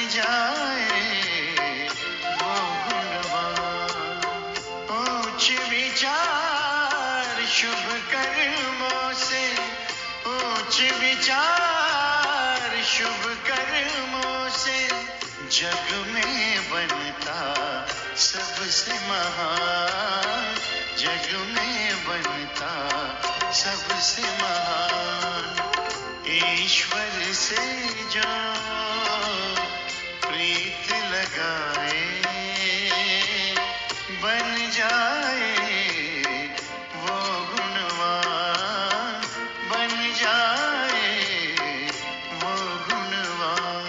जाए वो गुणवान। ऊंच विचार शुभ कर्मों से, ऊंच विचार शुभ कर्मों से जग में बनता सबसे महान, जग में बनता सबसे महान। ईश्वर से जो प्रीत लगाए बन जाए वो गुणवान, बन जाए वो गुणवान।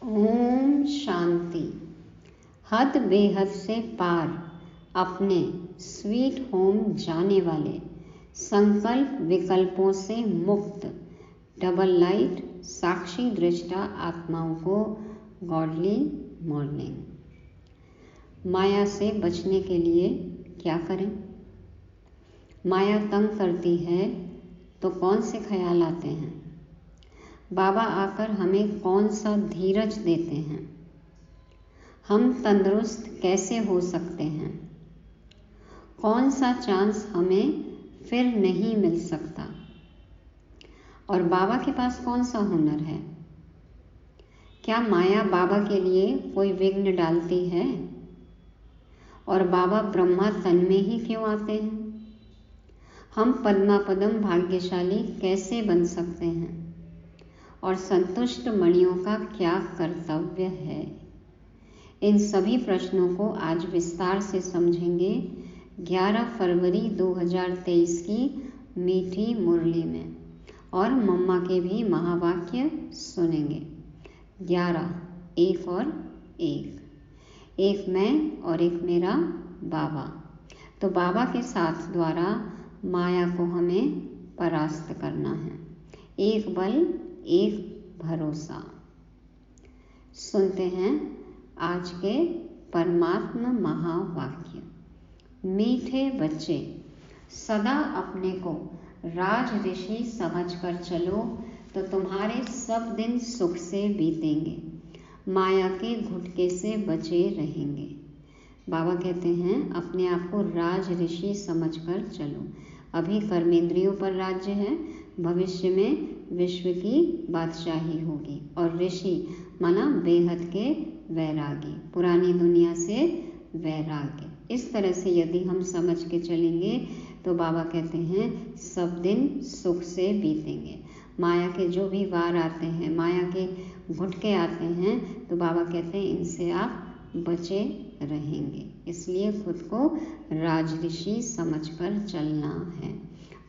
ओम शांति। हद बेहद से पार अपने स्वीट होम जाने वाले, संकल्प विकल्पों से मुक्त डबल लाइट साक्षी दृष्टा आत्माओं को गॉडली मॉर्निंग। माया से बचने के लिए क्या करें? माया तंग करती है तो कौन से ख्याल आते हैं? बाबा आकर हमें कौन सा धीरज देते हैं? हम तंदुरुस्त कैसे हो सकते हैं? कौन सा चांस हमें फिर नहीं मिल सकता? और बाबा के पास कौन सा हुनर है? क्या माया बाबा के लिए कोई विघ्न डालती है? और बाबा ब्रह्मा तन में ही क्यों आते हैं? हम पद्मा पदम भाग्यशाली कैसे बन सकते हैं? और संतुष्ट मणियों का क्या कर्तव्य है? इन सभी प्रश्नों को आज विस्तार से समझेंगे 11 फरवरी 2023 की मीठी मुरली में, और मम्मा के भी महावाक्य सुनेंगे। 11 एक और एक मैं और एक मेरा बाबा। तो बाबा के साथ द्वारा माया को हमें परास्त करना है। एक बल एक भरोसा। सुनते हैं आज के परमात्मा महावाक्य। मीठे बच्चे, सदा अपने को राज ऋषि समझकर चलो तो तुम्हारे सब दिन सुख से बीतेंगे, माया के घुटके से बचे रहेंगे। बाबा कहते हैं अपने आप को राज ऋषि समझकर चलो। अभी कर्मेंद्रियों पर राज्य है, भविष्य में विश्व की बादशाही होगी। और ऋषि माना बेहद के वैरागी, पुरानी दुनिया से वैराग्य। इस तरह से यदि हम समझ के चलेंगे तो बाबा कहते हैं सब दिन सुख से बीतेंगे। माया के जो भी वार आते हैं, माया के घुटके आते हैं, तो बाबा कहते हैं इनसे आप बचे रहेंगे। इसलिए खुद को राजऋषि समझकर चलना है।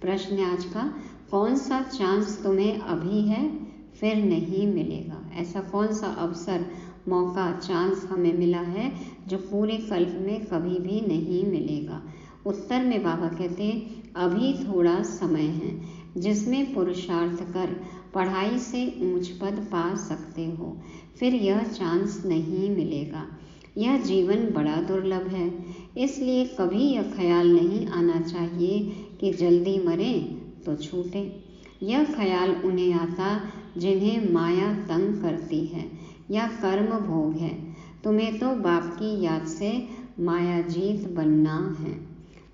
प्रश्न आज का, कौन सा चांस तुम्हें अभी है फिर नहीं मिलेगा? ऐसा कौन सा अवसर, मौका, चांस हमें मिला है जो पूरे कल्प में कभी भी नहीं मिलेगा? उत्तर में बाबा कहते हैं अभी थोड़ा समय है जिसमें पुरुषार्थ कर पढ़ाई से ऊंच पद पा सकते हो, फिर यह चांस नहीं मिलेगा। यह जीवन बड़ा दुर्लभ है, इसलिए कभी यह ख्याल नहीं आना चाहिए कि जल्दी मरें तो छूटे। यह ख्याल उन्हें आता जिन्हें माया तंग करती है या कर्म भोग है। तुम्हें तो बाप की याद से माया जीत बनना है।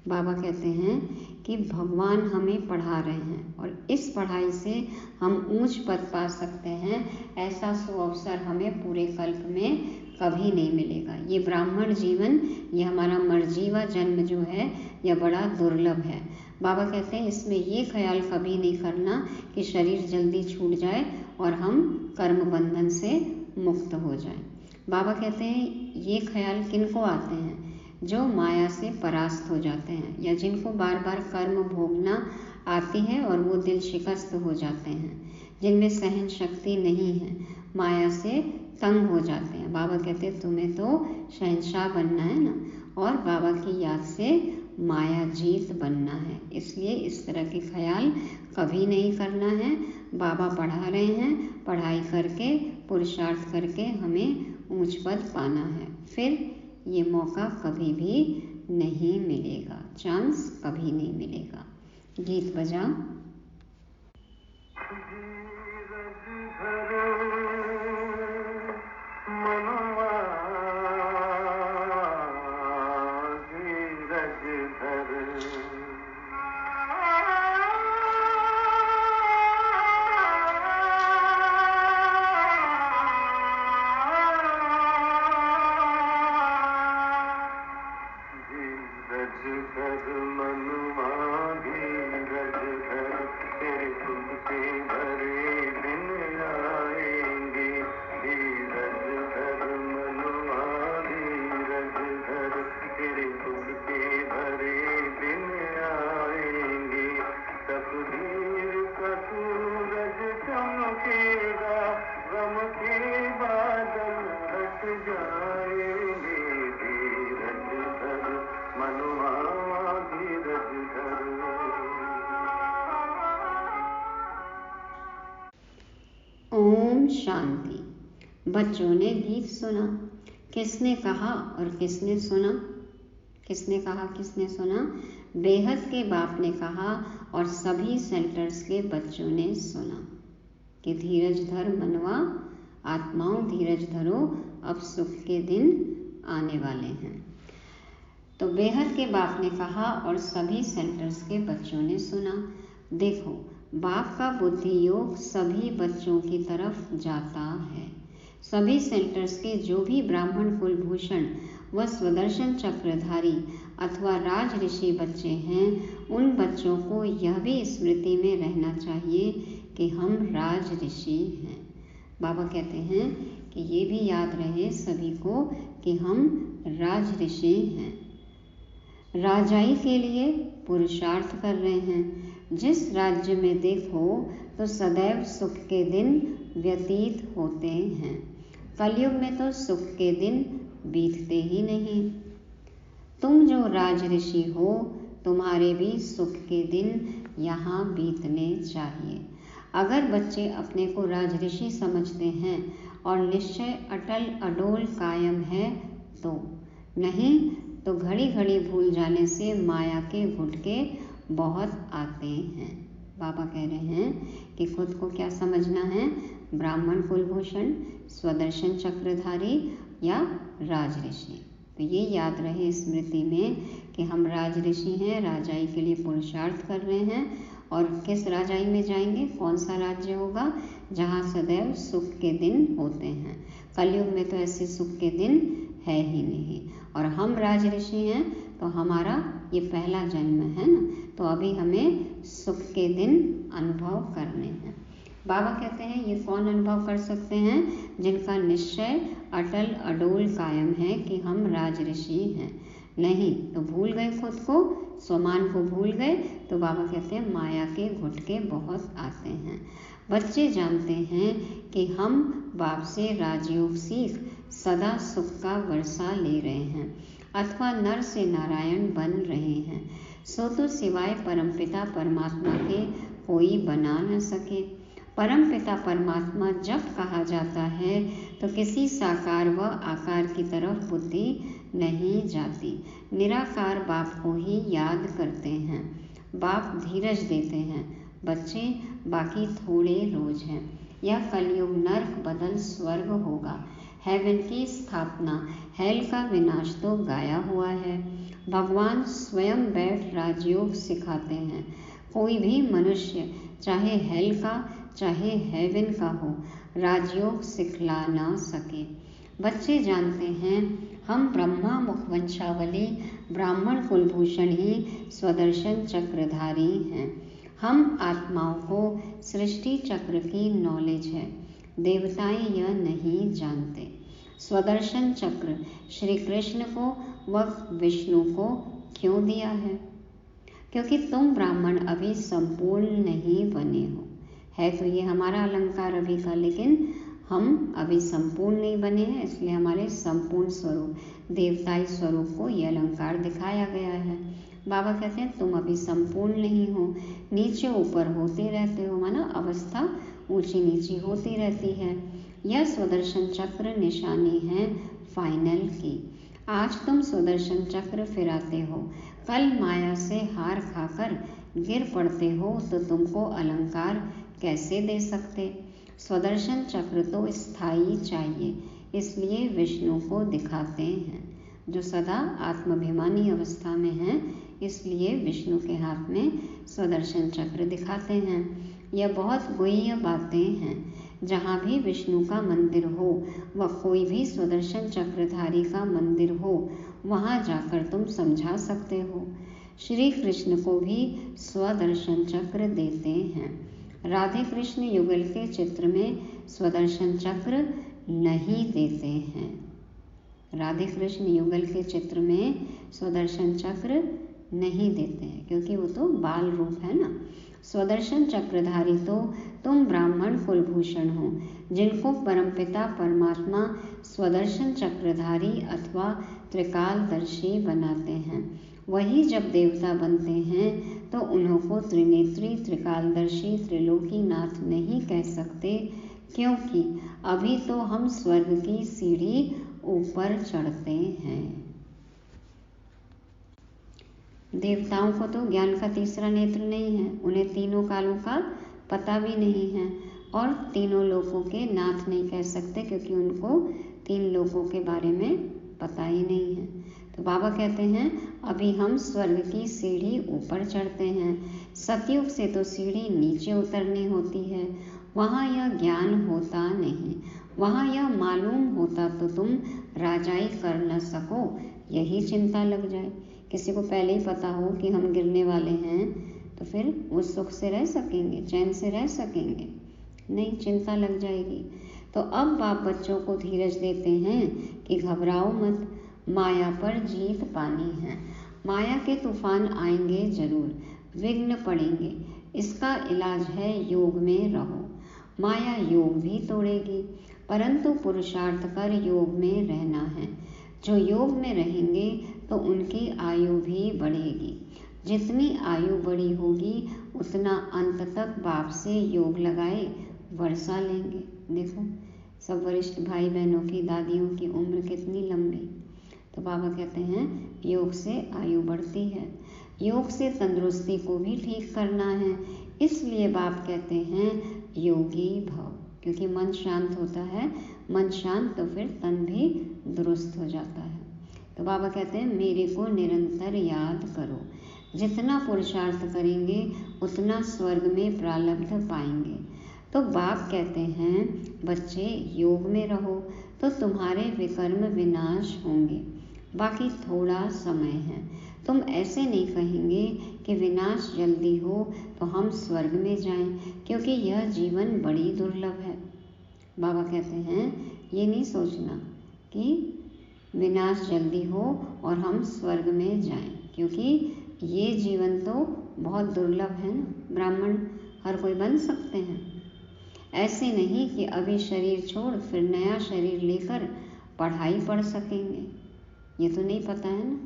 बाबा कहते हैं कि भगवान हमें पढ़ा रहे हैं और इस पढ़ाई से हम ऊंच पद पा सकते हैं। ऐसा सुअवसर हमें पूरे कल्प में कभी नहीं मिलेगा। ये ब्राह्मण जीवन, ये हमारा मरजीवा जन्म जो है, यह बड़ा दुर्लभ है। बाबा कहते हैं इसमें ये ख्याल कभी नहीं करना कि शरीर जल्दी छूट जाए और हम कर्म बंधन से मुक्त हो जाएं। बाबा कहते हैं ये ख्याल किनको आते हैं? जो माया से परास्त हो जाते हैं या जिनको बार बार कर्म भोगना आती है और वो दिल शिकस्त हो जाते हैं, जिनमें सहन शक्ति नहीं है, माया से तंग हो जाते हैं। बाबा कहते हैं तुम्हें तो शहंशाह बनना है ना, और बाबा की याद से माया जीत बनना है। इसलिए इस तरह के ख्याल कभी नहीं करना है। बाबा पढ़ा रहे हैं, पढ़ाई करके पुरुषार्थ करके हमें ऊंच पद पाना है, फिर ये मौका कभी भी नहीं मिलेगा, चांस कभी नहीं मिलेगा। गीत बजा। ओम शांति। बच्चों ने गीत सुना। किसने कहा और किसने सुना? किसने कहा, किसने सुना? बेहद के बाप ने कहा और सभी सेंटर्स के बच्चों ने सुना कि धीरज धर मनवा आत्माओं, धीरज धरो, अब सुख के दिन आने वाले हैं। तो बेहद के बाप ने कहा और सभी सेंटर्स के बच्चों ने सुना। देखो, बाप का बुद्धि योग सभी बच्चों की तरफ जाता है। सभी सेंटर्स के जो भी ब्राह्मण कुलभूषण व स्वदर्शन चक्रधारी अथवा राज ऋषि बच्चे हैं, उन बच्चों को यह भी स्मृति में रहना चाहिए कि हम राज ऋषि हैं। बाबा कहते हैं कि ये भी याद रहे सभी को कि हम राज ऋषि हैं। राजाई के लिए पुरुषार्थ कर रहे हैं। जिस राज्य में देखो तो सदैव सुख के दिन व्यतीत होते हैं। कलयुग में तो सुख के दिन बीतते ही नहीं। तुम जो राज ऋषि हो, तुम्हारे भी सुख के दिन यहाँ बीतने चाहिए। अगर बच्चे अपने को राज ऋषि समझते हैं और निश्चय अटल अडोल कायम है तो, नहीं तो घड़ी घड़ी भूल जाने से माया के घुटके बहुत आते हैं। बाबा कह रहे हैं कि खुद को क्या समझना है? ब्राह्मण कुलभूषण, स्वदर्शन चक्रधारी या राज ऋषि। तो ये याद रहे स्मृति में कि हम राज ऋषि हैं, राजाई के लिए पुरुषार्थ कर रहे हैं। और किस राजाई में जाएंगे? कौन सा राज्य होगा? जहाँ सदैव सुख के दिन होते हैं। कलयुग में तो ऐसे सुख के दिन है ही नहीं। और हम राज ऋषि हैं तो हमारा ये पहला जन्म है ना, तो अभी हमें सुख के दिन अनुभव करने हैं। बाबा कहते हैं ये कौन अनुभव कर सकते हैं? जिनका निश्चय अटल अडोल कायम है कि हम राज ऋषि हैं। नहीं तो भूल गए खुद को, स्वमान को भूल गए तो बाबा कहते हैं माया के घुटके बहुत आते हैं। बच्चे जानते हैं कि हम बाप से राजयोग सीख सदा सुख का वर्षा ले रहे हैं अथवा नर से नारायण बन रहे हैं। सो तो सिवाय परमपिता परमात्मा के कोई बना न सके। परमपिता परमात्मा जब कहा जाता है तो किसी साकार व आकार की तरफ बुद्धि नहीं जाती। निराकार बाप को ही याद करते हैं। बाप धीरज देते हैं। बच्चे बाकी थोड़े रोज हैं। यह कलयुग नर्क बदल स्वर्ग होगा। हेवन की स्थापना, हेल का विनाश तो गाया हुआ है। भगवान स्वयं बैठ राजयोग सिखाते हैं। कोई भी मनुष्य चाहे हेल का चाहे हेवन का हो, राजयोग सिखला ना सके। बच्चे जानते हैं हम ब्रह्मा मुखवंशावली ब्राह्मण कुलभूषण ही स्वदर्शन चक्रधारी हैं। हम आत्माओं को सृष्टि चक्र की नॉलेज है। देवताएं यह नहीं जानते। स्वदर्शन चक्र श्री कृष्ण को व विष्णु को क्यों दिया है? क्योंकि तुम ब्राह्मण अभी संपूर्ण नहीं बने हो। है तो ये हमारा अलंकार अभी का, लेकिन हम अभी संपूर्ण नहीं बने हैं, इसलिए हमारे संपूर्ण स्वरूप देवताई स्वरूप को ये अलंकार दिखाया गया है। बाबा कहते हैं तुम अभी संपूर्ण नहीं हो, नीचे ऊपर होते रहते हो, माना अवस्था ऊंची नीची होती रहती है। यह स्वदर्शन चक्र निशानी है फाइनल की। आज तुम स्वदर्शन चक्र फिराते हो, कल माया से हार खाकर गिर पड़ते हो तो तुमको अलंकार कैसे दे सकते। स्वदर्शन चक्र तो स्थायी चाहिए, इसलिए विष्णु को दिखाते हैं। जो सदा आत्माभिमानी अवस्था में है, इसलिए विष्णु के हाथ में स्वदर्शन चक्र दिखाते हैं। यह बहुत गुह्य बातें हैं। जहाँ भी विष्णु का मंदिर हो व कोई भी स्वदर्शन चक्रधारी का मंदिर हो, वहाँ जाकर तुम समझा सकते हो। श्री कृष्ण को भी स्वदर्शन चक्र देते हैं। राधे कृष्ण युगल के चित्र में स्वदर्शन चक्र नहीं देते हैं। राधे कृष्ण युगल के चित्र में स्वदर्शन चक्र नहीं देते हैं, क्योंकि वो तो बाल रूप है ना। स्वदर्शन चक्रधारी तो तुम ब्राह्मण कुलभूषण हो, जिनको परमपिता परमात्मा स्वदर्शन चक्रधारी अथवा त्रिकालदर्शी बनाते हैं। वही जब देवता बनते हैं तो उन्हों को त्रिनेत्री, त्रिकालदर्शी, त्रिलोकीनाथ नहीं कह सकते, क्योंकि अभी तो हम स्वर्ग की सीढ़ी ऊपर चढ़ते हैं। देवताओं को तो ज्ञान का तीसरा नेत्र नहीं है, उन्हें तीनों कालों का पता भी नहीं है और तीनों लोकों के नाथ नहीं कह सकते, क्योंकि उनको तीन लोकों के बारे में पता ही नहीं है। तो बाबा कहते हैं अभी हम स्वर्ग की सीढ़ी ऊपर चढ़ते हैं। सतयुग से तो सीढ़ी नीचे उतरनी होती है, वहाँ यह ज्ञान होता नहीं। वहाँ यह मालूम होता तो तुम राजाई कर न सको, यही चिंता लग जाए। किसी को पहले ही पता हो कि हम गिरने वाले हैं तो फिर वो सुख से रह सकेंगे, चैन से रह सकेंगे? नहीं, चिंता लग जाएगी। तो अब बाप बच्चों को धीरज देते हैं कि घबराओ मत, माया पर जीत पानी है। माया के तूफान आएंगे जरूर, विघ्न पड़ेंगे, इसका इलाज है योग में रहो। माया योग भी तोड़ेगी, परंतु पुरुषार्थ कर योग में रहना है। जो योग में रहेंगे तो उनकी आयु भी बढ़ेगी। जितनी आयु बड़ी होगी उतना अंत तक बाप से योग लगाए वर्षा लेंगे। देखो सब वरिष्ठ भाई बहनों की, दादियों की उम्र कितनी लंबी। तो बाबा कहते हैं योग से आयु बढ़ती है, योग से तंदुरुस्ती को भी ठीक करना है। इसलिए बाप कहते हैं योगी भव, क्योंकि मन शांत होता है, मन शांत तो फिर तन भी दुरुस्त हो जाता है। तो बाबा कहते हैं मेरे को निरंतर याद करो। जितना पुरुषार्थ करेंगे उतना स्वर्ग में प्रारब्ध पाएंगे। तो बाप कहते हैं बच्चे योग में रहो तो तुम्हारे विकर्म विनाश होंगे। बाकी थोड़ा समय है। तुम ऐसे नहीं कहेंगे कि विनाश जल्दी हो तो हम स्वर्ग में जाएं, क्योंकि यह जीवन बड़ी दुर्लभ है। बाबा कहते हैं ये नहीं सोचना कि विनाश जल्दी हो और हम स्वर्ग में जाएं, क्योंकि ये जीवन तो बहुत दुर्लभ है ना। ब्राह्मण हर कोई बन सकते हैं, ऐसे नहीं कि अभी शरीर छोड़ फिर नया शरीर लेकर पढ़ाई पढ़ सकेंगे। ये तो नहीं पता है ना।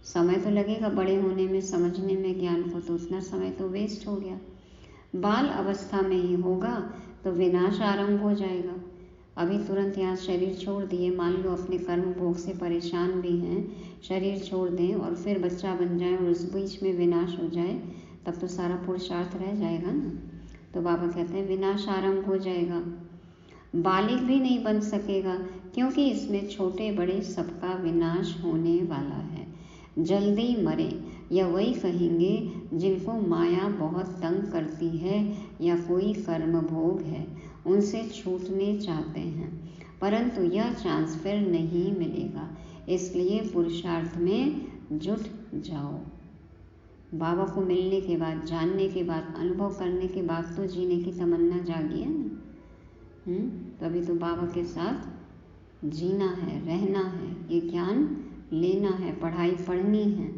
समय तो लगेगा बड़े होने में, समझने में ज्ञान को, तो उतना समय तो वेस्ट हो गया। बाल अवस्था में ही होगा तो विनाश आरंभ हो जाएगा। अभी तुरंत यहाँ शरीर छोड़ दिए, मान लो अपने कर्म भोग से परेशान भी हैं, शरीर छोड़ दें और फिर बच्चा बन जाए और उस बीच में विनाश हो जाए, तब तो सारा पुरुषार्थ रह जाएगा ना। तो बाबा कहते हैं विनाश आरंभ हो जाएगा। बालिग भी नहीं बन सकेगा, क्योंकि इसमें छोटे बड़े सबका विनाश होने वाला है। जल्दी मरे, या वही कहेंगे जिनको माया बहुत तंग करती है या कोई कर्म भोग है, उनसे छूटने चाहते हैं, परंतु यह चांस फिर नहीं मिलेगा। इसलिए पुरुषार्थ में जुट जाओ। बाबा को मिलने के बाद, जानने के बाद, अनुभव करने के बाद तो जीने की तमन्ना जागी है ना। तभी तो बाबा के साथ जीना है, रहना है, ये ज्ञान लेना है, पढ़ाई पढ़नी है,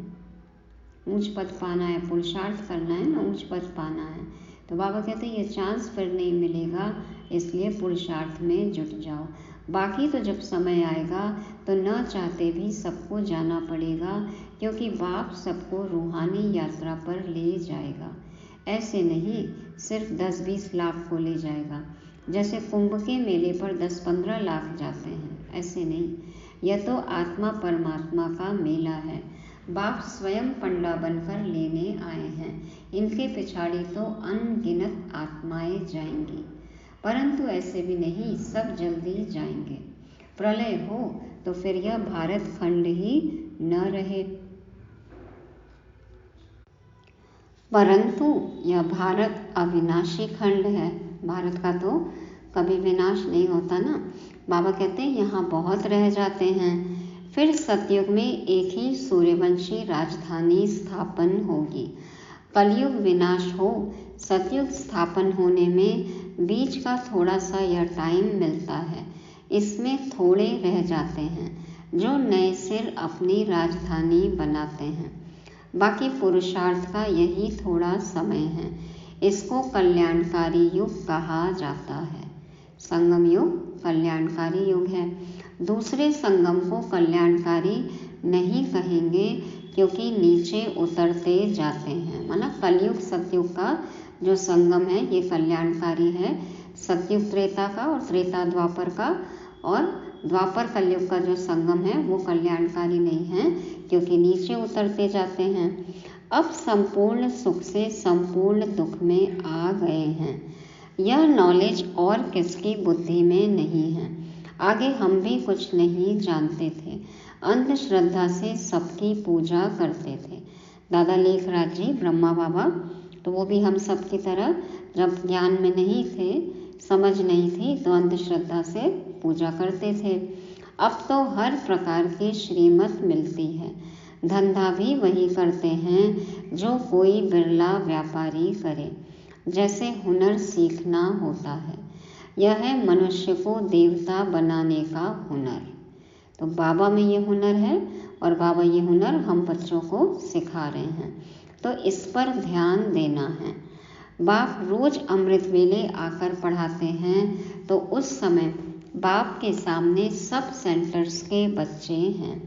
ऊंच पद पाना है, पुरुषार्थ करना है ना, ऊंच पद पाना है। तो बाबा कहते हैं ये चांस फिर नहीं मिलेगा, इसलिए पुरुषार्थ में जुट जाओ। बाकी तो जब समय आएगा तो न चाहते भी सबको जाना पड़ेगा, क्योंकि बाप सबको रूहानी यात्रा पर ले जाएगा। ऐसे नहीं सिर्फ 10-20 लाख को ले जाएगा, जैसे कुंभ के मेले पर 10-15 लाख जाते हैं, ऐसे नहीं। यह तो आत्मा परमात्मा का मेला है। बाप स्वयं पंडा बनकर लेने आए हैं। इनके पिछाड़ी तो अनगिनत आत्माएं जाएंगी, परंतु ऐसे भी नहीं सब जल्दी जाएंगे। प्रलय हो तो फिर यह भारत खंड ही न रहे, परंतु यह भारत अविनाशी खंड है। भारत का तो कभी विनाश नहीं होता ना। बाबा कहते हैं यहाँ बहुत रह जाते हैं। फिर सतयुग में एक ही सूर्यवंशी राजधानी स्थापन होगी। कलयुग विनाश हो, सतयुग स्थापन होने में बीच का थोड़ा सा यह टाइम मिलता है। इसमें थोड़े रह जाते हैं जो नए सिर अपनी राजधानी बनाते हैं। बाकी पुरुषार्थ का यही थोड़ा समय है। इसको कल्याणकारी युग कहा जाता है। संगम युग कल्याणकारी युग है। दूसरे संगम को कल्याणकारी नहीं कहेंगे क्योंकि नीचे उतरते जाते हैं। माना कलयुग सतयुग का जो संगम है ये कल्याणकारी है। सतयुग त्रेता का और त्रेता द्वापर का और द्वापर कलयुग का जो संगम है वो कल्याणकारी नहीं है क्योंकि नीचे उतरते जाते हैं। अब संपूर्ण सुख से संपूर्ण दुख में आ गए हैं। यह नॉलेज और किसकी बुद्धि में नहीं है। आगे हम भी कुछ नहीं जानते थे। अंधश्रद्धा से सबकी पूजा करते थे। दादा लेखराज जी ब्रह्मा बाबा तो वो भी हम सब की तरह जब ज्ञान में नहीं थे, समझ नहीं थी, तो अंधश्रद्धा से पूजा करते थे। अब तो हर प्रकार की श्रीमत मिलती है। धंधा भी वही करते हैं जो कोई बिरला व्यापारी करे। जैसे हुनर सीखना होता है, यह है मनुष्य को देवता बनाने का हुनर। तो बाबा में ये हुनर है और बाबा ये हुनर हम बच्चों को सिखा रहे हैं, तो इस पर ध्यान देना है। बाप रोज अमृत वेले आकर पढ़ाते हैं तो उस समय बाप के सामने सब सेंटर्स के बच्चे हैं।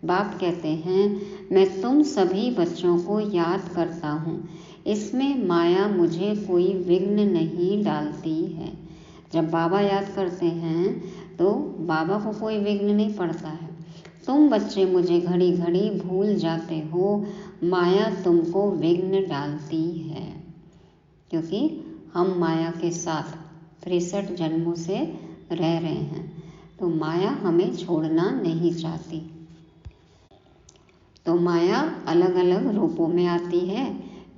बाप कहते हैं मैं तुम सभी बच्चों को याद करता हूँ, इसमें माया मुझे कोई विघ्न नहीं डालती है। जब बाबा याद करते हैं तो बाबा को कोई विघ्न नहीं पड़ता है। तुम बच्चे मुझे घड़ी घड़ी भूल जाते हो, माया तुमको विघ्न डालती है, क्योंकि हम माया के साथ 63 जन्मों से रह रहे हैं, तो माया हमें छोड़ना नहीं चाहती। तो माया अलग अलग रूपों में आती है,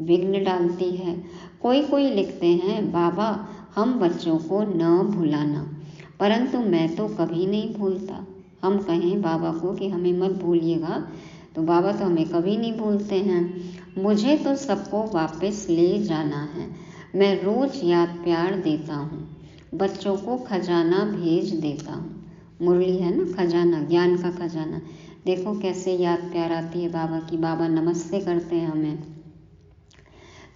विघ्न डालती है। कोई लिखते हैं बाबा हम बच्चों को न भुलाना, परंतु मैं तो कभी नहीं भूलता। हम कहें बाबा को कि हमें मत भूलिएगा, तो बाबा तो हमें कभी नहीं भूलते हैं। मुझे तो सबको वापस ले जाना है। मैं रोज याद प्यार देता हूँ, बच्चों को खजाना भेज देता हूँ। मुरली है ना, खजाना, ज्ञान का खजाना। देखो कैसे याद प्यार आती है बाबा की। बाबा नमस्ते करते हैं हमें।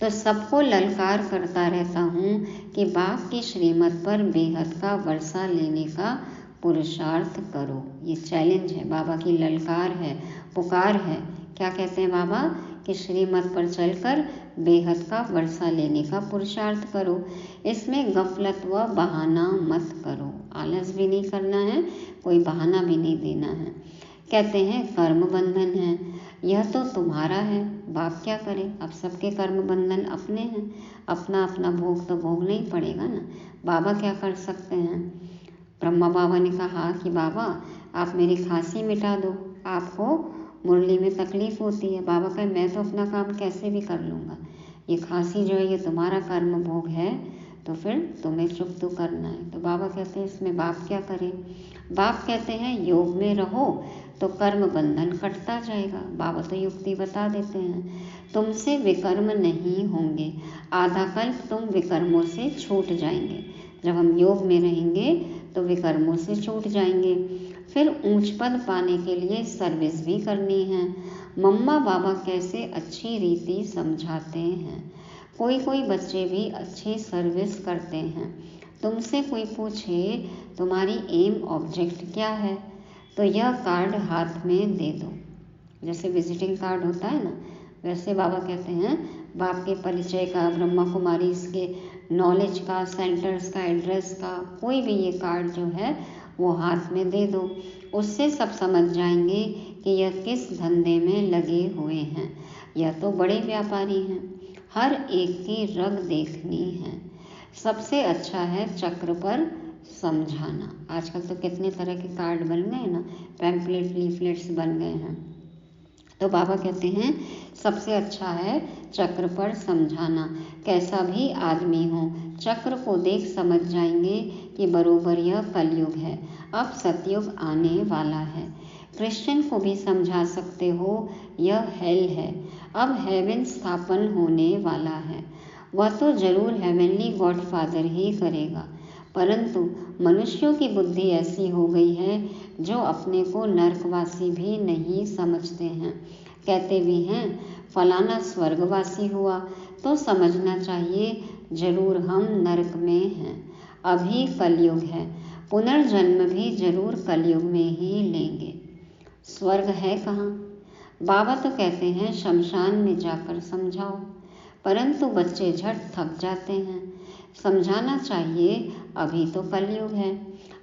तो सबको ललकार करता रहता हूँ कि बाप की श्रीमत पर बेहद का वर्षा लेने का पुरुषार्थ करो। ये चैलेंज है, बाबा की ललकार है, पुकार है। क्या कहते हैं बाबा कि श्रीमत पर चलकर बेहद का वर्षा लेने का पुरुषार्थ करो। इसमें गफलत व बहाना मत करो। आलस भी नहीं करना है, कोई बहाना भी नहीं देना है। कहते हैं कर्म बंधन है, यह तो तुम्हारा है, बाप क्या करे। अब सबके कर्म बंधन अपने हैं, अपना अपना भोग तो भोगना ही पड़ेगा ना। बाबा क्या कर सकते हैं। ब्रह्मा बाबा ने कहा कि बाबा आप मेरी खांसी मिटा दो, आपको मुरली में तकलीफ होती है। बाबा कहे मैं तो अपना काम कैसे भी कर लूँगा, ये खांसी जो है ये तुम्हारा कर्म भोग है, तो फिर तुम्हें चुप तो करना है। तो बाबा कहते हैं इसमें बाप क्या करें। बाप कहते हैं योग में रहो तो कर्म बंधन कटता जाएगा। बाबा तो युक्ति बता देते हैं, तुमसे विकर्म नहीं होंगे, आधा कल्प तुम विकर्मों से छूट जाएंगे। जब हम योग में रहेंगे तो विकर्मों से छूट जाएंगे। फिर ऊंच पद पाने के लिए सर्विस भी करनी है। मम्मा बाबा कैसे अच्छी रीति समझाते हैं। कोई बच्चे भी अच्छी सर्विस करते हैं। तुमसे कोई पूछे तुम्हारी एम ऑब्जेक्ट क्या है, तो यह कार्ड हाथ में दे दो। जैसे विजिटिंग कार्ड होता है ना, वैसे बाबा कहते हैं बाप के परिचय का, ब्रह्मा कुमारी के नॉलेज का, सेंटर्स का, एड्रेस का, कोई भी ये कार्ड जो है वो हाथ में दे दो। उससे सब समझ जाएंगे कि यह किस धंधे में लगे हुए हैं। यह तो बड़े व्यापारी हैं, हर एक की रग देखनी है। सबसे अच्छा है चक्र पर समझाना। आजकल तो कितने तरह के कार्ड बन गए ना, पैम्पलेट, लीफलेट्स बन गए हैं। तो बाबा कहते हैं सबसे अच्छा है चक्र पर समझाना। कैसा भी आदमी हो, चक्र को देख समझ जाएंगे कि बरोबर यह कलयुग है, अब सतयुग आने वाला है। क्रिश्चियन को भी समझा सकते हो, यह हेल है, अब हेवन स्थापन होने वाला है। वह तो जरूर हेवनली गॉडफादर ही करेगा, परंतु मनुष्यों की बुद्धि ऐसी हो गई है जो अपने को नरकवासी भी नहीं समझते हैं। कहते भी हैं फलाना स्वर्गवासी हुआ, तो समझना चाहिए जरूर हम नरक में हैं। अभी कलयुग है, पुनर्जन्म भी जरूर कलयुग में ही लेंगे। स्वर्ग है कहाँ? बाबा तो कहते हैं शमशान में जाकर समझाओ, परंतु बच्चे झट थक जाते हैं। समझाना चाहिए अभी तो कलयुग है,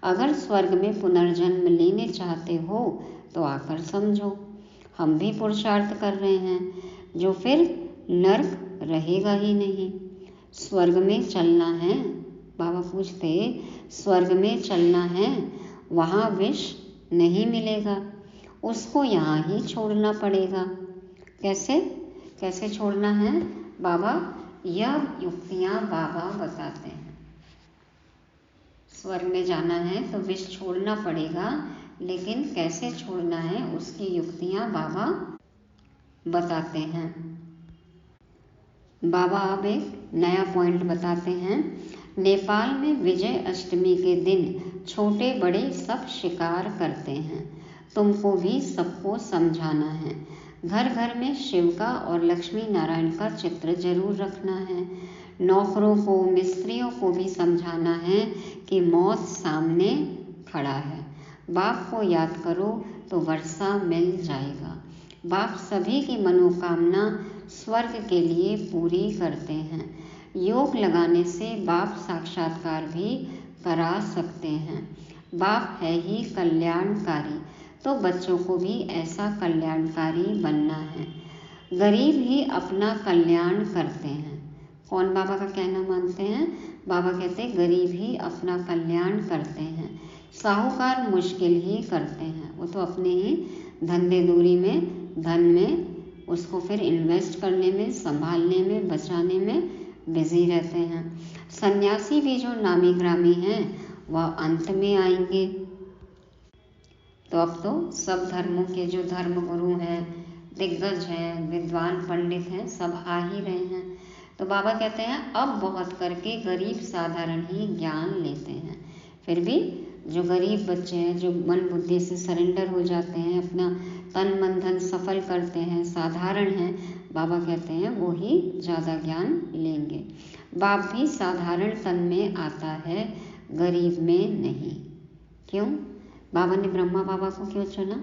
अगर स्वर्ग में पुनर्जन्म लेने चाहते हो तो आकर समझो। हम भी पुरुषार्थ कर रहे हैं, जो फिर नर्क रहेगा ही नहीं। स्वर्ग में चलना है, बाबा पूछते स्वर्ग में चलना है, वहाँ विष नहीं मिलेगा, उसको यहाँ ही छोड़ना पड़ेगा। कैसे कैसे छोड़ना है बाबा? यह युक्तियाँ बाबा बताते हैं। स्वर्ग में जाना है तो विष छोड़ना पड़ेगा, लेकिन कैसे छोड़ना है उसकी युक्तियाँ बाबा बताते हैं। बाबा अब एक नया पॉइंट बताते हैं। नेपाल में विजय अष्टमी के दिन छोटे बड़े सब शिकार करते हैं। तुमको भी सबको समझाना है। घर घर में शिव का और लक्ष्मी नारायण का चित्र जरूर रखना है। नौकरों को, मिस्त्रियों को भी समझाना है कि मौत सामने खड़ा है। बाप को याद करो तो वर्षा मिल जाएगा। बाप सभी की मनोकामना स्वर्ग के लिए पूरी करते हैं। योग लगाने से बाप साक्षात्कार भी करा सकते हैं। बाप है ही कल्याणकारी, तो बच्चों को भी ऐसा कल्याणकारी बनना है। गरीब ही अपना कल्याण करते हैं। कौन बाबा का कहना मानते हैं? बाबा कहते हैं गरीब ही अपना कल्याण करते हैं, साहूकार मुश्किल ही करते हैं। वो तो अपने ही धंधे दूरी में, धन में, उसको फिर इन्वेस्ट करने में, संभालने में, बचाने में बिजी रहते हैं। सन्यासी भी जो नामी ग्रामी हैं वह अंत में आएंगे। तो अब तो सब धर्मों के जो धर्म गुरु हैं, दिग्गज हैं, विद्वान पंडित हैं, सब आ ही रहे हैं। तो बाबा कहते हैं अब बहुत करके गरीब साधारण ही ज्ञान लेते हैं। फिर भी जो गरीब बच्चे हैं, जो मन बुद्धि से सरेंडर हो जाते हैं, अपना तन मन धन सफल करते हैं, साधारण हैं, बाबा कहते हैं वो ही ज़्यादा ज्ञान लेंगे। बाप भी साधारण तन में आता है, गरीब में नहीं। क्यों? बाबा ने ब्रह्मा बाबा को क्यों चुना?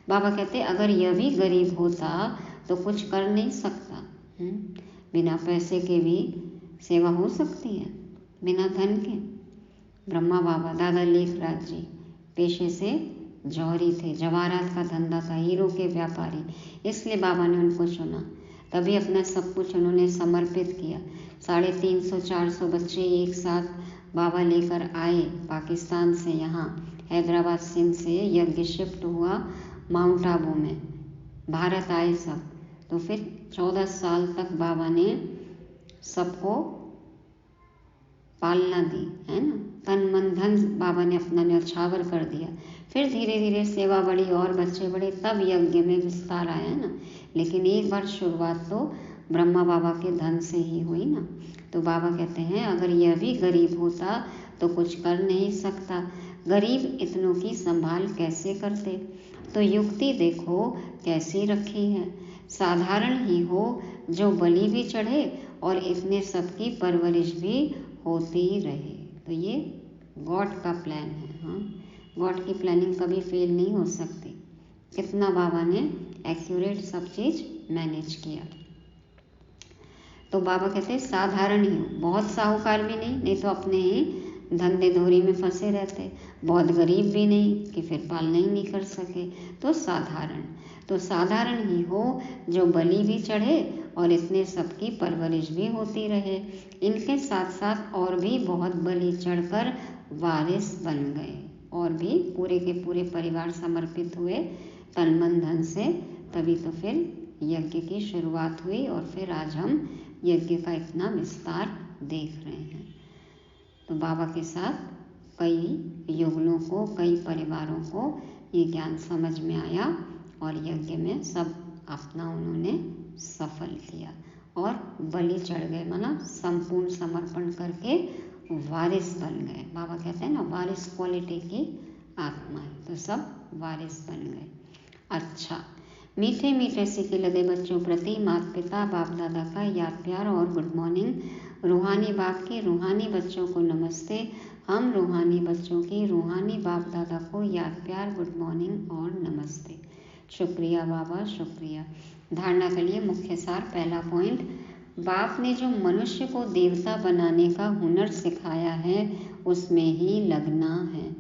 बाबा कहते अगर यह भी गरीब होता तो कुछ कर नहीं सकता। बिना पैसे के भी सेवा हो सकती है, बिना धन के। ब्रह्मा बाबा दादा लेखराज जी पेशे से जौहरी थे, जवाहरात का धंधा था, हीरो के व्यापारी, इसलिए बाबा ने उनको चुना। तभी अपना सब कुछ उन्होंने समर्पित किया। 350-400 बच्चे एक साथ बाबा लेकर आए पाकिस्तान से, यहाँ हैदराबाद सिंध से यज्ञ शिफ्ट हुआ माउंट आबू में, भारत आए सब। तो फिर 14 साल तक बाबा ने सबको पालना दी, है ना, तन मन धन बाबा ने अपना न्यौछावर कर दिया। फिर धीरे धीरे सेवा बढ़ी और बच्चे बढ़े, तब यज्ञ में विस्तार आया ना। लेकिन एक बार शुरुआत तो ब्रह्मा बाबा के धन से ही हुई ना। तो बाबा कहते हैं अगर यह भी गरीब होता तो कुछ कर नहीं सकता, गरीब इतनों की संभाल कैसे करते। तो युक्ति देखो कैसी रखी है, साधारण ही हो जो बलि भी चढ़े और इतने सबकी परवरिश भी होती रहे। तो ये गॉड का प्लान है। हाँ, गॉड की प्लानिंग कभी फेल नहीं हो सकती। कितना बाबा ने एक्यूरेट सब चीज़ मैनेज किया। तो बाबा कहते हैं साधारण ही हो, बहुत साहूकार भी नहीं तो अपने ही धंधे धोरी में फंसे रहते, बहुत गरीब भी नहीं कि फिर पालना ही नहीं कर सके, तो साधारण ही हो जो बलि भी चढ़े और इतने सबकी परवरिश भी होती रहे। इनके साथ साथ और भी बहुत बलि चढ़कर वारिस बन गए और भी पूरे के पूरे परिवार समर्पित हुए तन मन धन से, तभी तो फिर यज्ञ की शुरुआत हुई और फिर आज हम यज्ञ का इतना विस्तार देख रहे हैं। तो बाबा के साथ कई युगलों को, कई परिवारों को ये ज्ञान समझ में आया और यज्ञ में सब अपना उन्होंने सफल किया और बलि चढ़ गए, माना संपूर्ण समर्पण करके वारिस बन गए। बाबा कहते हैं ना वारिस क्वालिटी की आत्मा है, तो सब वारिस बन गए। अच्छा, मीठे मीठे सिके लदे बच्चों प्रति माता पिता बाप दादा का याद प्यार और गुड मॉर्निंग। रूहानी बाप के रूहानी बच्चों को नमस्ते। हम रूहानी बच्चों की रूहानी बाप दादा को याद प्यार गुड मॉर्निंग और नमस्ते। शुक्रिया बाबा, शुक्रिया। धारणा के लिए मुख्य सार। पहला पॉइंट, बाप ने जो मनुष्य को देवता बनाने का हुनर सिखाया है उसमें ही लगना है।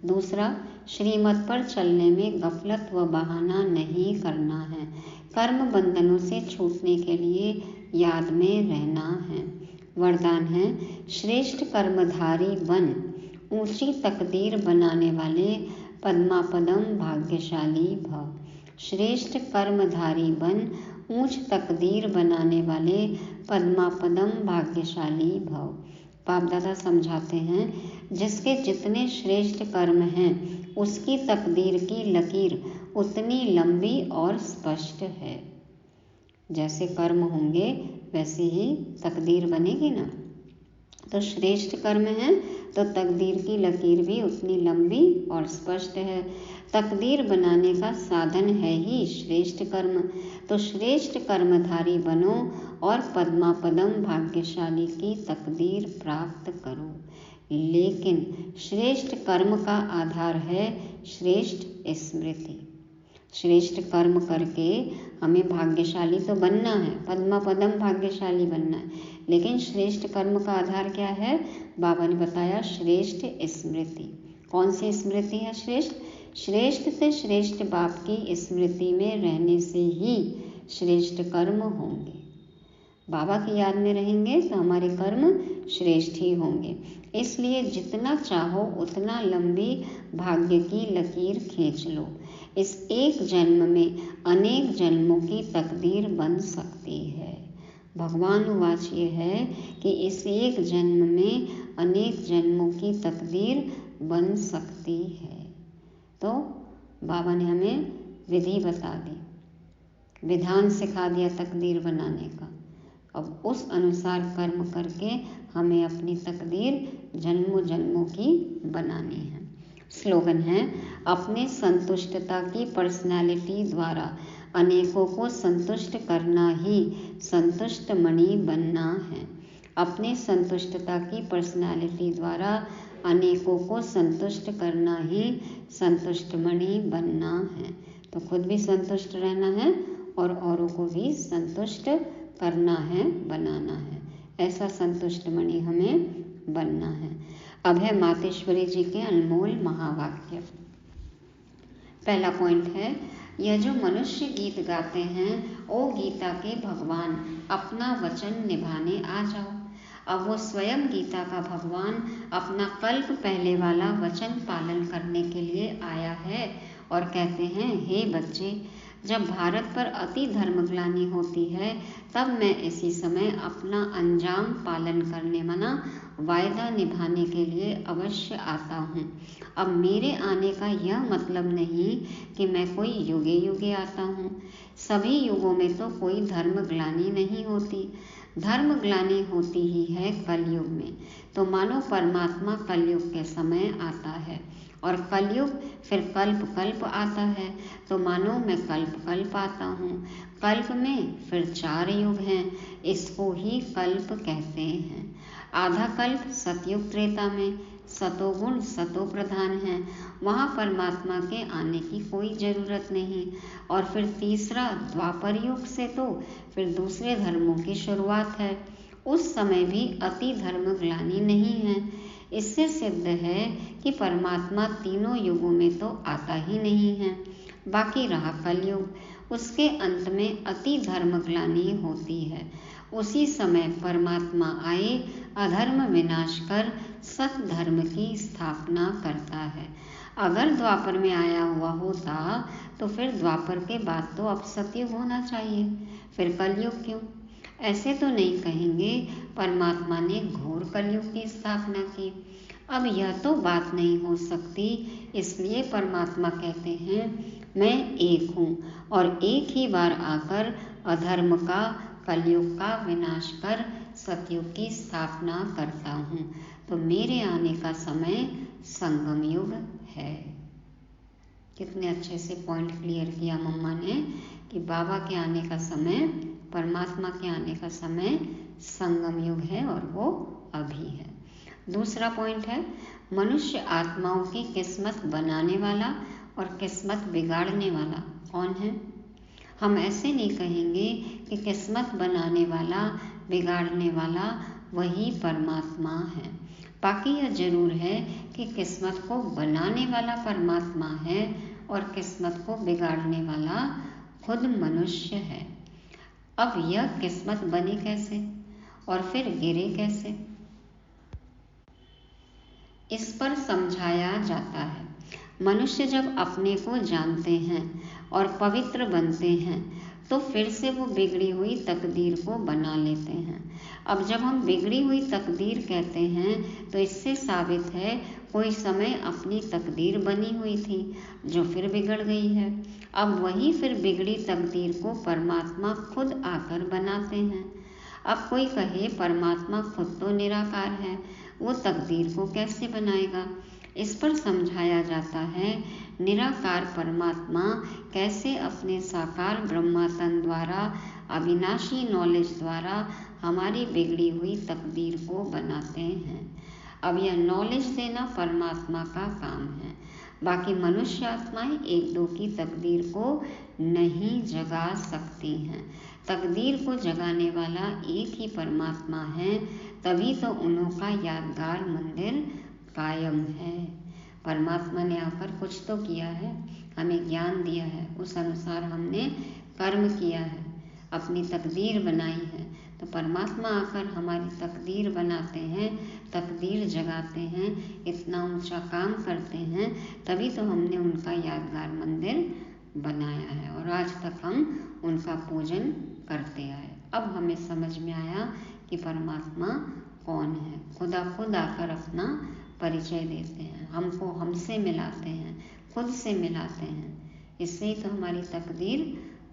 दूसरा, श्रीमत पर चलने में गफलत व बहाना नहीं करना है। कर्म बंधनों से छूटने के लिए याद में रहना है। वरदान है, श्रेष्ठ कर्मधारी बन ऊंची तकदीर बनाने वाले पद्मापदम भाग्यशाली भव। श्रेष्ठ कर्मधारी बन ऊंच तकदीर बनाने वाले पद्मापदम भाग्यशाली भव। बाप दादा समझाते हैं, जिसके जितने श्रेष्ठ कर्म हैं उसकी तकदीर की लकीर उतनी लंबी और स्पष्ट है। जैसे कर्म होंगे वैसे ही तकदीर बनेगी ना। तो श्रेष्ठ कर्म है तो तकदीर की लकीर भी उतनी लंबी और स्पष्ट है। तकदीर बनाने का साधन है ही श्रेष्ठ कर्म। तो श्रेष्ठ कर्मधारी बनो और पद्मापदम भाग्यशाली की तकदीर प्राप्त करो। लेकिन श्रेष्ठ कर्म का आधार है श्रेष्ठ स्मृति। श्रेष्ठ कर्म करके हमें भाग्यशाली तो बनना है, पद्मापदम भाग्यशाली बनना है, लेकिन श्रेष्ठ कर्म का आधार क्या है? बाबा ने बताया श्रेष्ठ स्मृति। कौन सी स्मृति है श्रेष्ठ? श्रेष्ठ से श्रेष्ठ बाप की स्मृति में रहने से ही श्रेष्ठ कर्म होंगे। बाबा की याद में रहेंगे तो हमारे कर्म श्रेष्ठ ही होंगे। इसलिए जितना चाहो उतना लंबी भाग्य की लकीर खींच लो। इस एक जन्म में अनेक जन्मों की तकदीर बन सकती है। भगवान उवाच ये है कि इस एक जन्म में अनेक जन्मों की तकदीर बन सकती है। तो बाबा ने हमें विधि बता दी, विधान सिखा दिया तकदीर बनाने का। अब उस अनुसार कर्म करके हमें अपनी तकदीर जन्मों जन्मों की बनानी है। स्लोगन है, अपने संतुष्टता की पर्सनालिटी द्वारा अनेकों को संतुष्ट करना ही संतुष्ट मणि बनना है। अपने संतुष्टता की पर्सनालिटी द्वारा अनेकों को संतुष्ट करना ही संतुष्ट मणि बनना है। तो खुद भी संतुष्ट रहना है और औरों को भी संतुष्ट करना है, बनाना है। ऐसा संतुष्ट मणि हमें बनना है। अब है मातेश्वरी जी के अनमोल महावाक्य। पहला पॉइंट है, यह जो मनुष्य गीत गाते हैं ओ गीता के भगवान, अपना वचन निभाने आ जाओ। अब वो स्वयं गीता का भगवान अपना कल्प पहले वाला वचन पालन करने के लिए आया है और कहते हैं, हे बच्चे, जब भारत पर अति धर्मग्लानि होती है तब मैं इसी समय अपना अंजाम पालन करने, माना वायदा निभाने के लिए अवश्य आता हूँ। अब मेरे आने का यह मतलब नहीं कि मैं कोई युगे युगे आता हूँ। सभी युगों में तो कोई धर्मग्लानि नहीं होती। धर्मग्लानि होती ही है कलयुग में। तो मानो परमात्मा कलयुग के समय आता है और कलयुग फिर कल्प कल्प आता है। तो मानो मैं कल्प कल्प आता हूँ। कल्प में फिर 4 युग हैं, इसको ही कल्प कहते हैं। आधा कल्प सतयुग त्रेता में, सतोगुण सतो प्रधान है, वहाँ परमात्मा के आने की कोई जरूरत नहीं। और फिर तीसरा, द्वापर युग से तो फिर दूसरे धर्मों की शुरुआत है। उस समय भी अति धर्म ग्लानि नहीं है। इससे सिद्ध है कि परमात्मा तीनों युगों में तो आता ही नहीं है। बाकी रहा कलयुग, उसके अंत में अति धर्म ग्लानि होती है। उसी समय परमात्मा आए, अधर्म विनाश कर सत धर्म की स्थापना करता है। अगर द्वापर में आया हुआ होता तो फिर द्वापर के बाद तो अब सतयुग होना चाहिए, फिर कलयुग क्यों? ऐसे तो नहीं कहेंगे परमात्मा ने घोर कलयुग की स्थापना की। अब यह तो बात नहीं हो सकती, इसलिए परमात्मा कहते हैं मैं एक हूँ और एक ही बार आकर अधर्म का, कलयुग का विनाश कर सतयुग की स्थापना करता हूँ। तो मेरे आने का समय संगम युग है। कितने अच्छे से पॉइंट क्लियर किया मम्मा ने कि बाबा के आने का समय, परमात्मा के आने का समय संगम युग है और वो अभी है। दूसरा पॉइंट है, मनुष्य आत्माओं की किस्मत बनाने वाला और किस्मत बिगाड़ने वाला कौन है? हम ऐसे नहीं कहेंगे कि किस्मत बनाने वाला, बिगाड़ने वाला वही परमात्मा है। बाकी यह जरूर है कि किस्मत को बनाने वाला परमात्मा है और किस्मत को बिगाड़ने वाला खुद मनुष्य है। अब यह किस्मत बने कैसे और फिर गिरे कैसे, इस पर समझाया जाता है। मनुष्य जब अपने को जानते हैं और पवित्र बनते हैं तो फिर से वो बिगड़ी हुई तकदीर को बना लेते हैं। अब जब हम बिगड़ी हुई तकदीर कहते हैं तो इससे साबित है कोई समय अपनी तकदीर बनी हुई थी जो फिर बिगड़ गई है। अब वही फिर बिगड़ी तकदीर को परमात्मा खुद आकर बनाते हैं। अब कोई कहे परमात्मा खुद तो निराकार है, वो तकदीर को कैसे बनाएगा? इस पर समझाया जाता है निराकार परमात्मा कैसे अपने साकार ब्रह्मातन द्वारा, अविनाशी नॉलेज द्वारा हमारी बिगड़ी हुई तकदीर को बनाते हैं। अब यह नॉलेज देना परमात्मा का काम है। बाकी मनुष्य आत्माएं एक दो की तकदीर को नहीं जगा सकती हैं। तकदीर को जगाने वाला एक ही परमात्मा है, तभी तो उन्हों का यादगार मंदिर कायम है। परमात्मा ने आकर कुछ तो किया है, हमें ज्ञान दिया है, उस अनुसार हमने कर्म किया है, अपनी तकदीर बनाई है। तो परमात्मा आकर हमारी तकदीर बनाते हैं, तकदीर जगाते हैं, इतना ऊंचा काम करते हैं, तभी तो हमने उनका यादगार मंदिर बनाया है और आज तक हम उनका पूजन करते आए। अब हमें समझ में आया कि परमात्मा कौन है। खुदा खुद आकर अपना परिचय देते हैं, हमको हमसे मिलाते हैं, खुद से मिलाते हैं। इससे ही तो हमारी तकदीर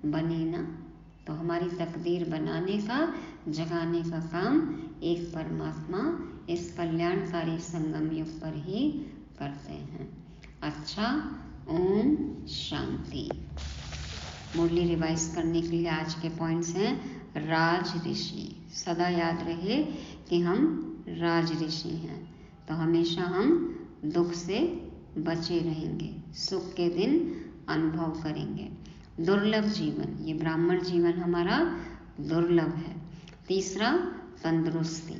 बनी ना। तो हमारी तकदीर बनाने का, जगाने का काम एक परमात्मा इस कल्याणकारी संगम युग पर ही करते हैं। अच्छा, ओम शांति। मुरली रिवाइज करने के लिए आज के पॉइंट्स हैं, राज ऋषि। सदा याद रहे कि हम राज ऋषि हैं, तो हमेशा हम दुख से बचे रहेंगे, सुख के दिन अनुभव करेंगे। दुर्लभ जीवन, ये ब्राह्मण जीवन हमारा दुर्लभ है। तीसरा, तंदुरुस्ती,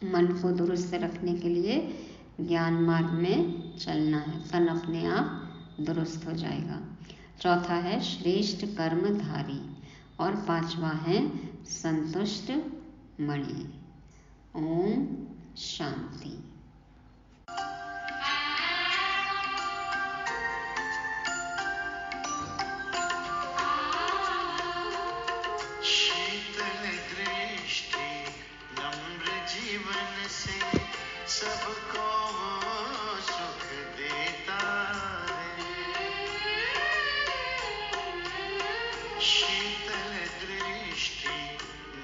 मन को दुरुस्त रखने के लिए ज्ञान मार्ग में चलना है, तन अपने आप दुरुस्त हो जाएगा। चौथा है श्रेष्ठ कर्मधारी और पांचवा है संतुष्ट मणि। ओम शांति। शीतल दृष्टि नम्र जीवन से सबको सुख देता है। शीतल दृष्टि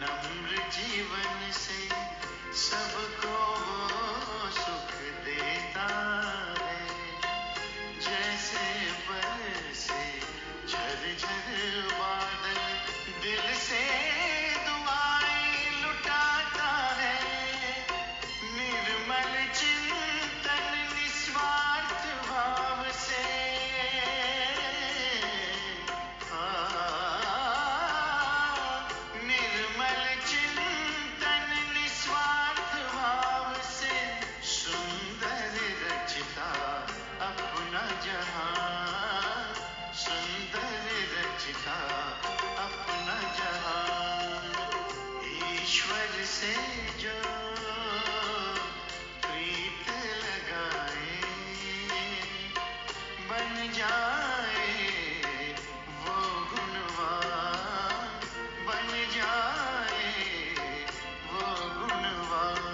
नम्र जीवन से सबको सुख देता से जो प्रीत लगाए, बन जाए वो गुणवान, बन जाए वो गुणवान।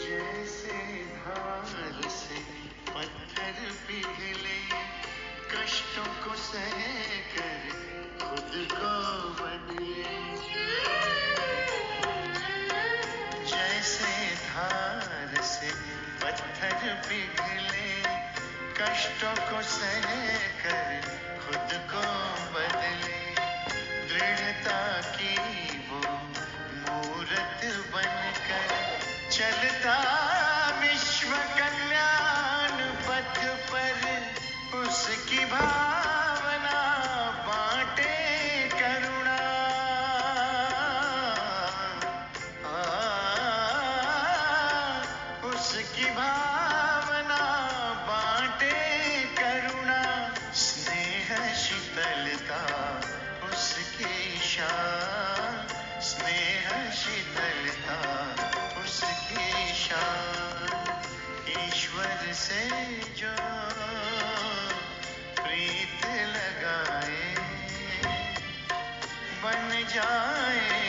जैसे धार से पत्थर पिघले, कष्टों को सहकर खुद को बदले। जैसे धार से पत्थर पिघले, कष्टों को सहकर खुद को बदले। दृढ़ता की वो मूरत बनकर चलता विश्व कल्याण पथ पर, उसकी भावना बांटे करुणा। उसकी भावना बांटे करुणा। स्नेह शीतलता उसकी शान, स्नेह शीतलता उसकी शान। ईश्वर से जो प्रीत लगाए, बन जाए